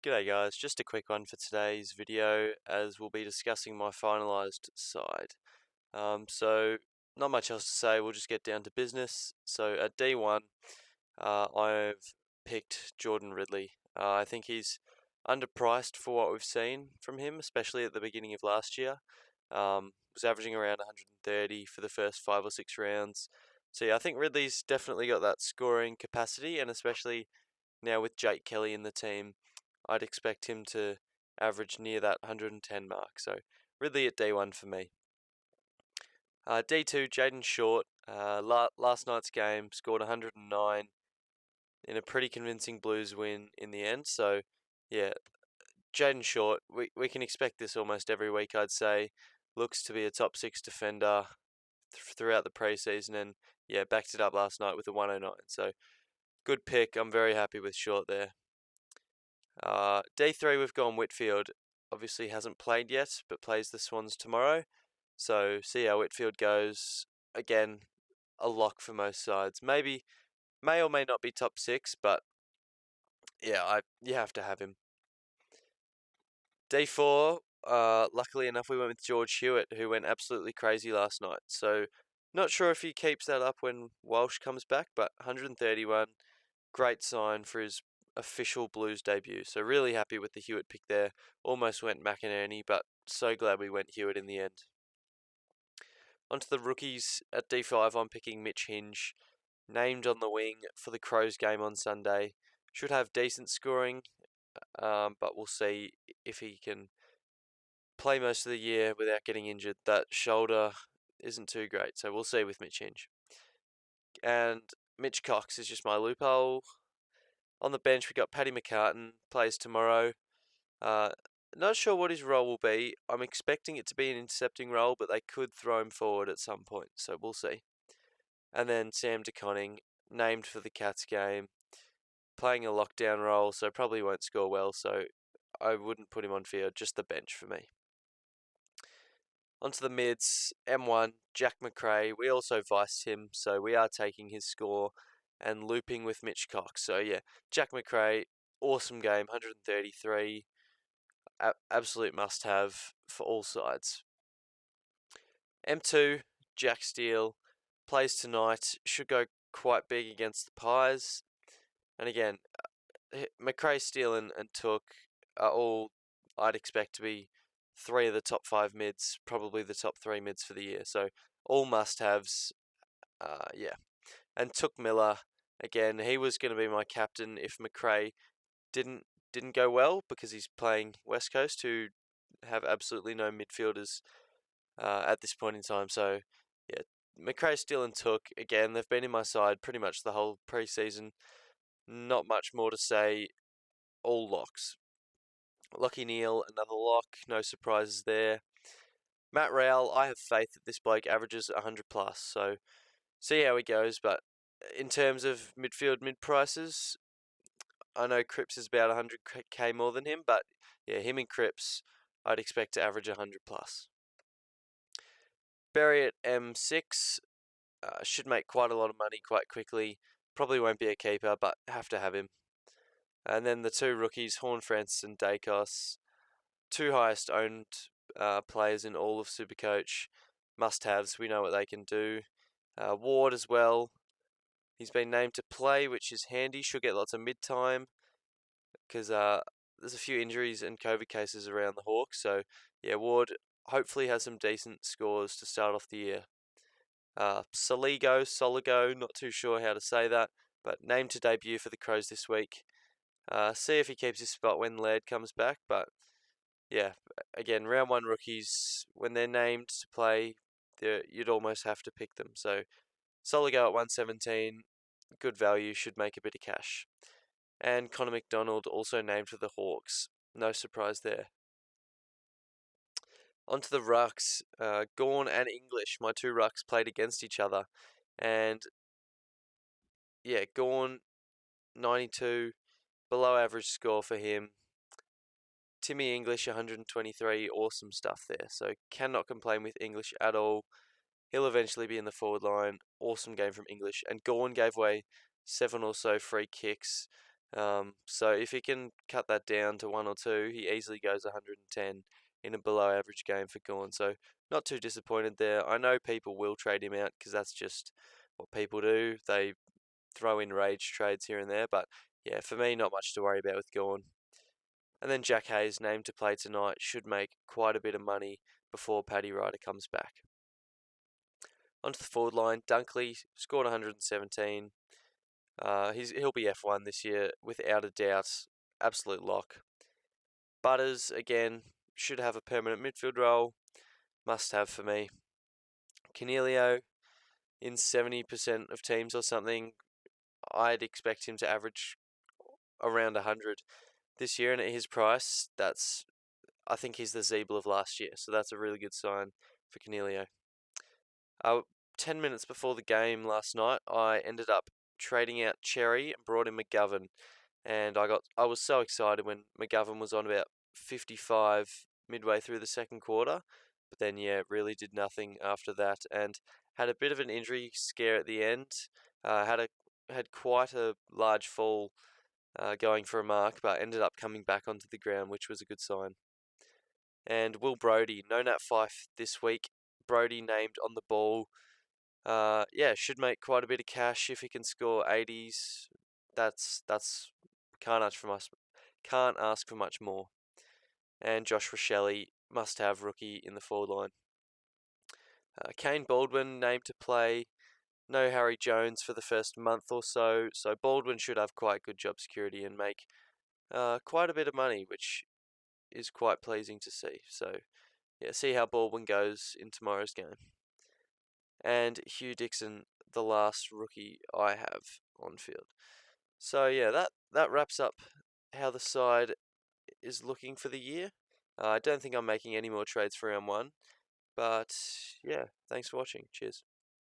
G'day guys, just a quick one for today's video as we'll be discussing my finalised side. Not much else to say, we'll just get down to business. So at D1, I've picked Jordan Ridley. I think he's underpriced for what we've seen from him, especially at the beginning of last year. Was averaging around 130 for the first 5 or 6 rounds. So yeah, I think Ridley's definitely got that scoring capacity, and especially now with Jake Kelly in the team, I'd expect him to average near that 110 mark. So Ridley at D1 for me. D2, Jaden Short. Last night's game scored 109 in a pretty convincing Blues win in the end. So yeah, Jaden Short, we can expect this almost every week, I'd say. Looks to be a top 6 defender throughout the preseason, and yeah, backed it up last night with a 109. So good pick. I'm very happy with Short there. D3, we've gone Whitfield. Obviously hasn't played yet, but plays the Swans tomorrow. So see how Whitfield goes. Again, a lock for most sides. Maybe, may or may not be top 6, but yeah, you have to have him. D4, luckily enough, we went with George Hewitt, who went absolutely crazy last night. So not sure if he keeps that up when Walsh comes back, but 131, great sign for his official Blues debut. So really happy with the Hewitt pick there. Almost went McInerney, but so glad we went Hewitt in the end. Onto the rookies at D5, I'm picking Mitch Hinge, named on the wing for the Crows game on Sunday. Should have decent scoring, but we'll see if he can play most of the year without getting injured. That shoulder isn't too great, so we'll see with Mitch Hinge. And Mitch Cox is just my loophole. On the bench, we got Paddy McCartan, plays tomorrow. Not sure what his role will be. I'm expecting it to be an intercepting role, but they could throw him forward at some point, so we'll see. And then Sam DeConning, named for the Cats game, playing a lockdown role, so probably won't score well, so I wouldn't put him on field, just the bench for me. Onto the mids, M1, Jack McRae. We also viced him, so we are taking his score and looping with Mitch Cox. So yeah, Jack McRae, awesome game, 133. Absolute must-have for all sides. M2, Jack Steele, plays tonight, should go quite big against the Pies. And again, McRae, Steele and Took are all I'd expect to be 3 of the top 5 mids, probably the top 3 mids for the year. So all must-haves, yeah. And Took Miller, again, he was going to be my captain if McRae didn't go well, because he's playing West Coast, who have absolutely no midfielders at this point in time. So yeah, McRae, Steele and Took, again, they've been in my side pretty much the whole preseason. Not much more to say. All locks. Lockie Neal, another lock. No surprises there. Matt Rowell, I have faith that this bloke averages 100 plus. So see how he goes. But in terms of midfield mid prices, I know Cripps is about 100k more than him, but yeah, him and Cripps, I'd expect to average 100 plus. Berry at M6 should make quite a lot of money quite quickly. Probably won't be a keeper, but have to have him. And then the 2 rookies, Horn-Francis and Dacos, 2 highest owned players in all of Supercoach. Must-haves, we know what they can do. Ward as well. He's been named to play, which is handy. Should get lots of mid-time, because there's a few injuries and COVID cases around the Hawks. So yeah, Ward hopefully has some decent scores to start off the year. Soligo, not too sure how to say that, but named to debut for the Crows this week. See if he keeps his spot when Laird comes back. But yeah, again, round 1 rookies, when they're named to play, you'd almost have to pick them. So Soligo at 117, good value, should make a bit of cash. And Connor McDonald, also named for the Hawks. No surprise there. Onto the rucks. Gawn and English, my 2 rucks, played against each other. And yeah, Gawn, 92, below average score for him. Timmy English, 123, awesome stuff there. So cannot complain with English at all. He'll eventually be in the forward line. Awesome game from English. And Gawn gave away 7 or so free kicks. So if he can cut that down to 1 or 2, he easily goes 110 in a below average game for Gawn. So not too disappointed there. I know people will trade him out because that's just what people do. They throw in rage trades here and there, but yeah, for me, not much to worry about with Gawn. And then Jack Hayes, named to play tonight, should make quite a bit of money before Paddy Ryder comes back. Onto the forward line, Dunkley scored 117. He'll be F1 this year without a doubt, absolute lock. Butters again should have a permanent midfield role, must have for me. Cornelio in 70% of teams or something, I'd expect him to average around 100 this year, and at his price, I think he's the Zeeble of last year, so that's a really good sign for Cornelio. 10 minutes before the game last night, I ended up trading out Cherry and brought in McGovern, and I was so excited when McGovern was on about 55 midway through the second quarter, but then really did nothing after that, and had a bit of an injury scare at the end. Had quite a large fall going for a mark, but ended up coming back onto the ground, which was a good sign. And Will Brodie, no Nat Fyfe this week. Brodie named on the ball. Should make quite a bit of cash if he can score 80s. That's can't ask for much more. And Josh Rochelle, must have rookie in the forward line. Kane Baldwin named to play. No Harry Jones for the first month or so, so Baldwin should have quite good job security and make quite a bit of money, which is quite pleasing to see. So, see how Baldwin goes in tomorrow's game. And Hugh Dixon, the last rookie I have on field. So that wraps up how the side is looking for the year. I don't think I'm making any more trades for round 1, but thanks for watching. Cheers.